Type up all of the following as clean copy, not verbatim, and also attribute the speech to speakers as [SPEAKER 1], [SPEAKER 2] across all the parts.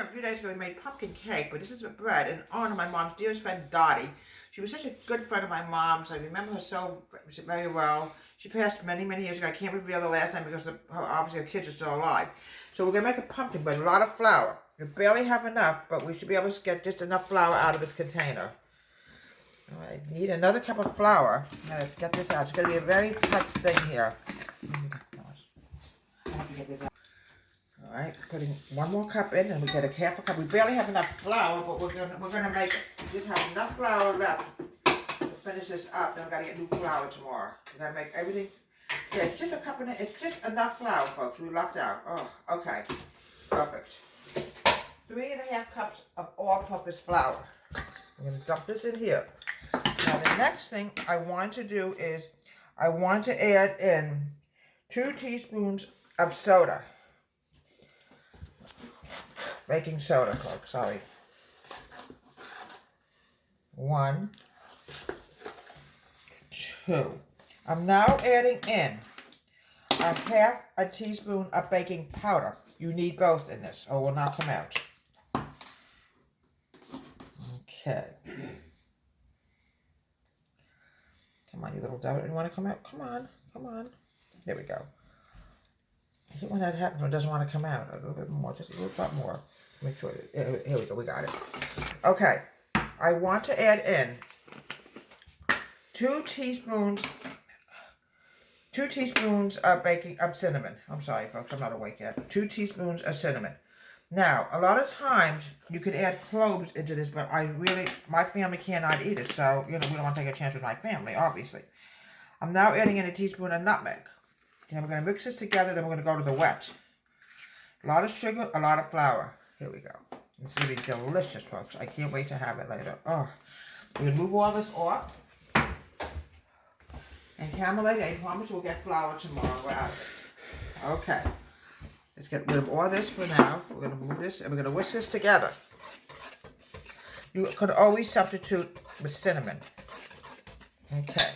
[SPEAKER 1] a few days ago we made pumpkin cake, but this is with bread in honor of my mom's dearest friend, Dottie. She was such a good friend of my mom's. I remember her so very well. She passed many, many years ago. I can't reveal the last name because obviously her kids are still alive. So we're going to make a pumpkin, but a lot of flour. We barely have enough, but we should be able to get just enough flour out of this container. All right, need another cup of flour. Now let's get this out. It's going to be a very tight thing here. I have to get this out. All right, putting one more cup in, and we get a half a cup. We barely have enough flour, but we're gonna make it. We just have enough flour left to finish this up. Then we gotta get new flour tomorrow. We gotta make everything. Yeah, it's just a cup in it. It's just enough flour, folks. We lucked out. Oh, okay, perfect. 3.5 cups of all-purpose flour. I'm gonna dump this in here. Now the next thing I want to do is I want to add in 2 teaspoons of soda. Baking soda, folks, sorry. 1, 2. I'm now adding in a half a teaspoon of baking powder. You need both in this, or it will not come out. Okay. Come on, you little devil. You want to come out? Come on, come on. There we go. I hate when that happens when it doesn't want to come out. A little bit more, just a little bit more. Make sure. Here we go. We got it. Okay. I want to add in 2 teaspoons of cinnamon. I'm sorry, folks. I'm not awake yet. 2 teaspoons of cinnamon. Now, a lot of times you can add cloves into this, but my family cannot eat it, so we don't want to take a chance with my family, obviously. I'm now adding in a teaspoon of nutmeg. Then we're going to mix this together, then we're going to go to the wet. A lot of sugar, a lot of flour. Here we go. It's going to be delicious, folks. I can't wait to have it later. Oh, we're going to move all this off. And Camel Lady, I promise we'll get flour tomorrow. We're out of it. Okay. Let's get rid of all this for now. We're going to move this, and we're going to whisk this together. You could always substitute with cinnamon. Okay.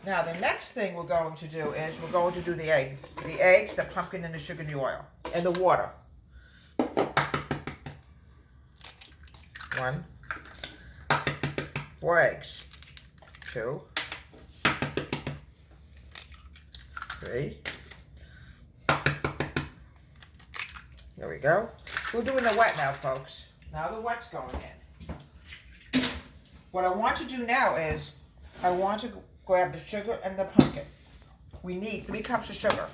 [SPEAKER 1] Now, the next thing we're going to do is we're going to do the eggs. The eggs, the pumpkin, and the sugar and the oil. And the water. 1. 4 eggs. 2. 3. There we go. We're doing the wet now, folks. Now the wet's going in. What I want to do now is I want to grab the sugar and the pumpkin. We need 3 cups of sugar.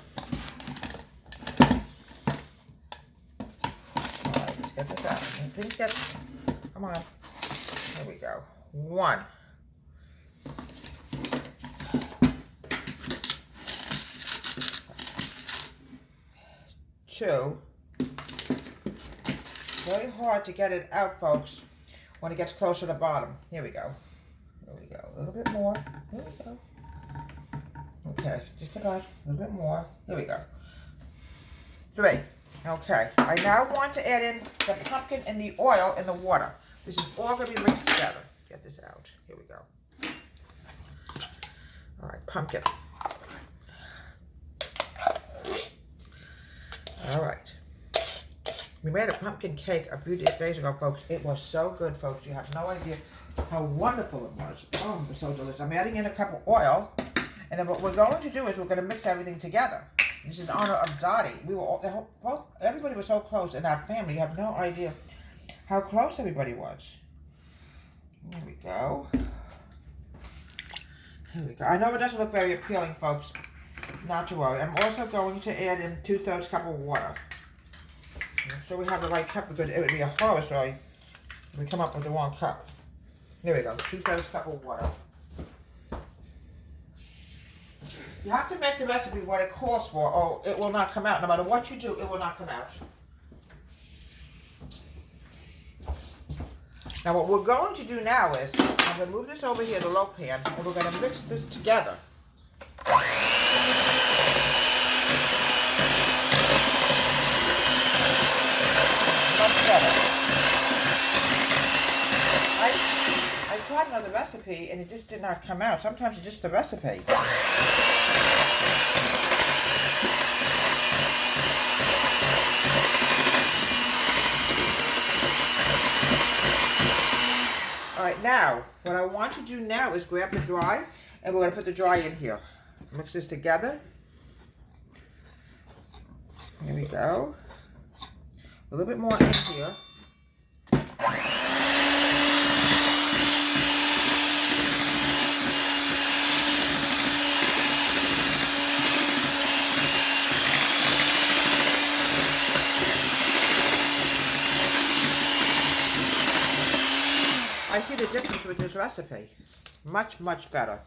[SPEAKER 1] Alright, let's get this out. Come on. There we go. 1. 2. Very hard to get it out, folks, when it gets closer to the bottom. Here we go. There we go. A little bit more. There we go. Okay, just about a little bit more. Here we go. 3. Okay. I now want to add in the pumpkin and the oil and the water. This is all going to be mixed together. Get this out. Here we go. All right, pumpkin. All right. We made a pumpkin cake a few days ago, folks. It was so good, folks. You have no idea how wonderful it was. Oh, it was so delicious. I'm adding in a cup of oil. And then what we're going to do is we're going to mix everything together. This is in honor of Dottie. We were everybody was so close in our family. You have no idea how close everybody was. There we go. Here we go. I know it doesn't look very appealing, folks. Not to worry. I'm also going to add in 2/3 cup of water. So we have the right cup, because it would be a horror story if we come up with the wrong cup. There we go. 2/3 cup of water. You have to make the recipe what it calls for, or it will not come out. No matter what you do, it will not come out. Now what we're going to do now is, I'm going to move this over here, the low pan, and we're going to mix this together. Much better. I tried another recipe and it just did not come out. Sometimes it's just the recipe. right, now, what I want to do now is grab the dry, and we're going to put the dry in here. Mix this together. Here we go. A little bit more in here. I see the difference with this recipe. Much, much better.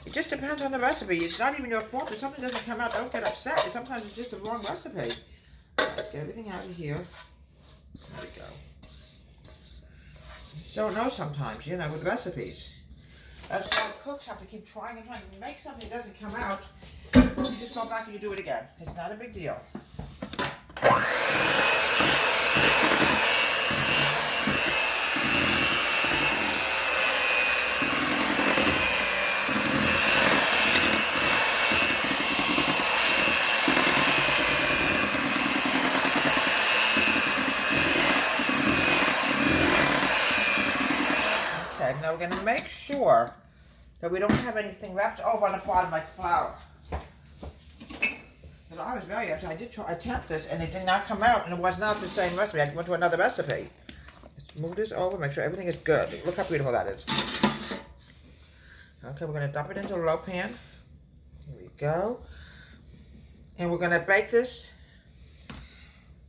[SPEAKER 1] It just depends on the recipe. It's not even your fault. If something doesn't come out, don't get upset. Sometimes it's just the wrong recipe. Let's get everything out of here. There we go. You don't know sometimes, you know, with recipes. That's why cooks have to keep trying and trying. If you make something that doesn't come out, you just go back and you do it again. It's not a big deal. Now we're going to make sure that we don't have anything left over on the bottom like flour. Because I was very upset. I did attempt this and it did not come out and it was not the same recipe. I went to another recipe. Let's move this over, make sure everything is good. Look how beautiful that is. Okay, we're going to dump it into a low pan. Here we go. And we're going to bake this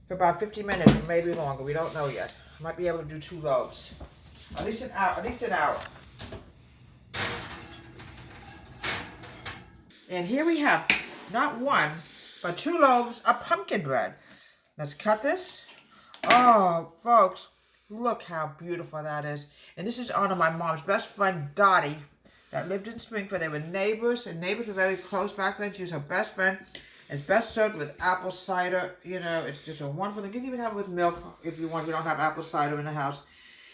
[SPEAKER 1] for about 50 minutes or maybe longer. We don't know yet. I might be able to do 2 loaves. At least an hour. And here we have not 1, but 2 loaves of pumpkin bread. Let's cut this. Oh, folks, look how beautiful that is. And this is honor my mom's best friend, Dottie, that lived in Springfield. They were neighbors, and neighbors were very close back then. She was her best friend. It's best served with apple cider. You know, it's just a wonderful thing. You can even have it with milk if you want. We don't have apple cider in the house.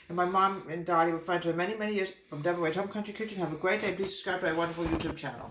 [SPEAKER 1] And my mom and Dottie were friends for many, many years from Deborah's Home Country Kitchen. Have a great day. Please subscribe to my wonderful YouTube channel.